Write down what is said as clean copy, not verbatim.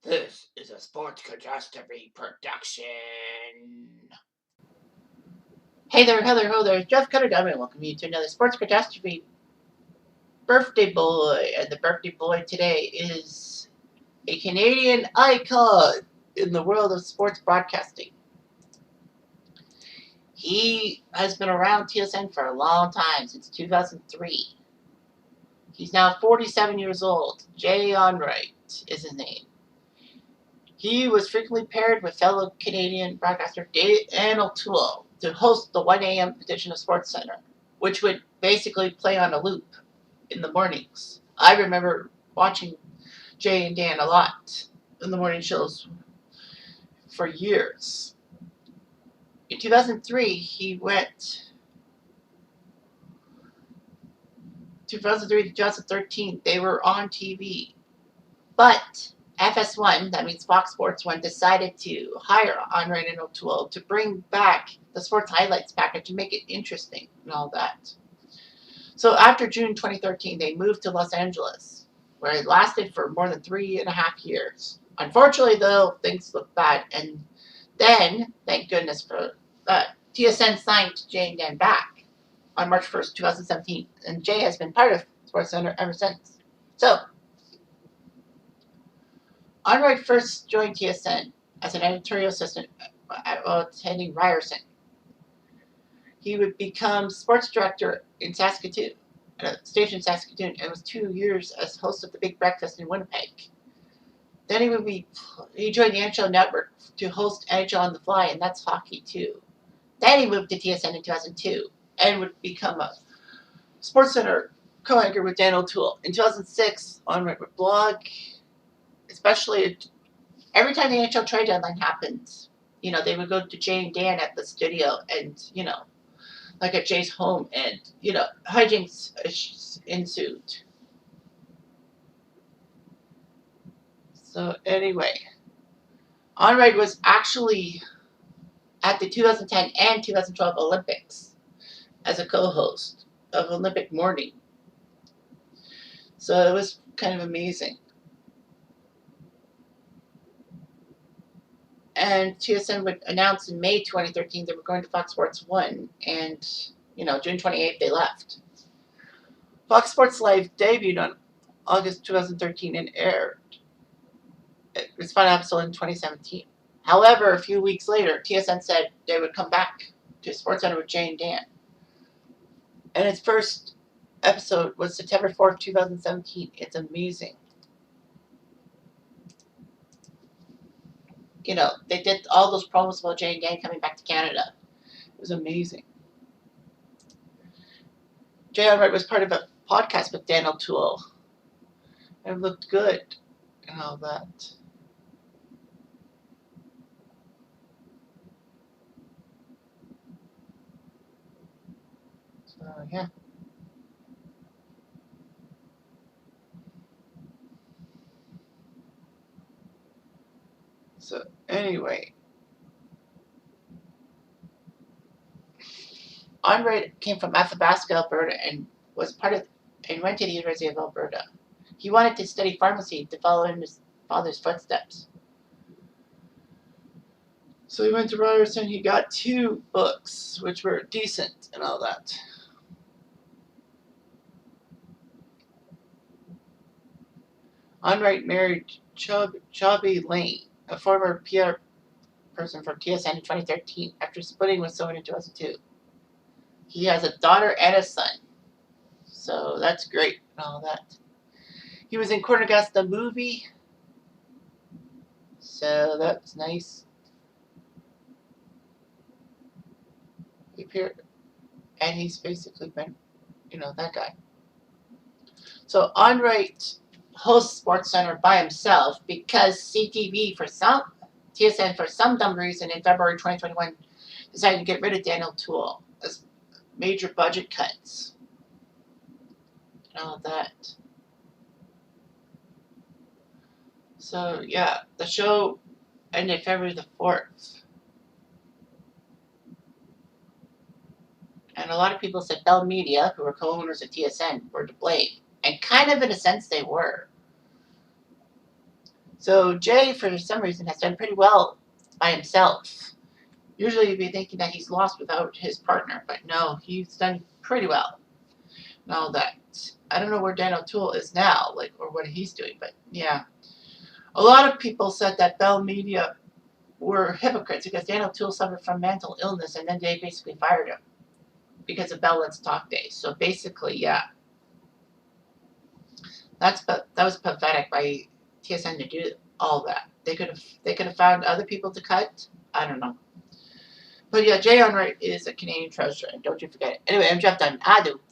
This is a Sports Catastrophe production. Hey there, ho there, Jeff Cutter and welcome you to another Sports Catastrophe birthday boy. And the birthday boy today is a Canadian icon in the world of sports broadcasting. He has been around TSN for a long time, since 2003. He's now 47 years old. Jay Onrait is his name. He was frequently paired with fellow Canadian broadcaster Dan O'Toole to host the 1 a.m. edition of SportsCenter, which would basically play on a loop in the mornings. I remember watching Jay and Dan a lot in the morning shows for years. In 2003, he went 2003 to 2013. They were on TV, but FS1, that means Fox Sports 1, decided to hire Onrait and O'Toole to bring back the sports highlights package to make it interesting and all that. So after June 2013, they moved to Los Angeles, where it lasted for more than 3.5 years. Unfortunately, though, things looked bad. And then, thank goodness for that, TSN signed Jay and Dan back on March 1st, 2017. And Jay has been part of SportsCenter ever since. So, Onrait first joined TSN as an editorial assistant attending Ryerson. He would become sports director in Saskatoon, at a station in Saskatoon, and was 2 years as host of the Big Breakfast in Winnipeg. Then he joined the NHL Network to host NHL on the Fly, and that's hockey too. Then he moved to TSN in 2002 and would become a SportsCenter co-anchor with Dan O'Toole. In 2006, Onrait would blog, especially every time the NHL trade deadline happened. They would go to Jay and Dan at the studio and, like at Jay's home, and, hijinks ensued. So anyway, Onrait was actually at the 2010 and 2012 Olympics as a co-host of Olympic Morning. So it was kind of amazing. And TSN would announce in May 2013 they were going to Fox Sports 1, and, June 28th they left. Fox Sports Live debuted on August 2013 and aired its final episode in 2017. However, a few weeks later, TSN said they would come back to SportsCenter with Jay and Dan. And its first episode was September 4th, 2017. It's amazing. They did all those promos about Jay and Dan coming back to Canada. It was amazing. Jay Onrait was part of a podcast with Dan O'Toole. It looked good and all that. So, yeah. So, anyway. Onrait came from Athabasca, Alberta, and went to the University of Alberta. He wanted to study pharmacy to follow in his father's footsteps. So he went to Ryerson. He got 2 books, which were decent and all that. Onrait married Chubby Lane, a former PR person from TSN in 2013, after splitting with someone in 2002. He has a daughter and a son. So that's great and all that. He was in Cornergas the movie. So that's nice. He appeared, and he's basically been, that guy. So Onrait hosts SportsCenter by himself because TSN for some dumb reason in February 2021 decided to get rid of Dan O'Toole as major budget cuts and all that. So yeah, the show ended February the 4th. And a lot of people said Bell Media, who were co-owners of TSN, were to blame. And kind of in a sense they were. So Jay, for some reason, has done pretty well by himself. Usually you'd be thinking that he's lost without his partner, but no, he's done pretty well. And all that. I don't know where Dan O'Toole is now, like, or what he's doing, but yeah. A lot of people said that Bell Media were hypocrites because Dan O'Toole suffered from mental illness and then they basically fired him because of Bell Let's Talk Days. So basically, yeah. That was pathetic by TSN to do all that. They could have found other people to cut. I don't know. But yeah, Jay Onrait is a Canadian treasure, and don't you forget it. Anyway, I'm Jeff Dunn. I do.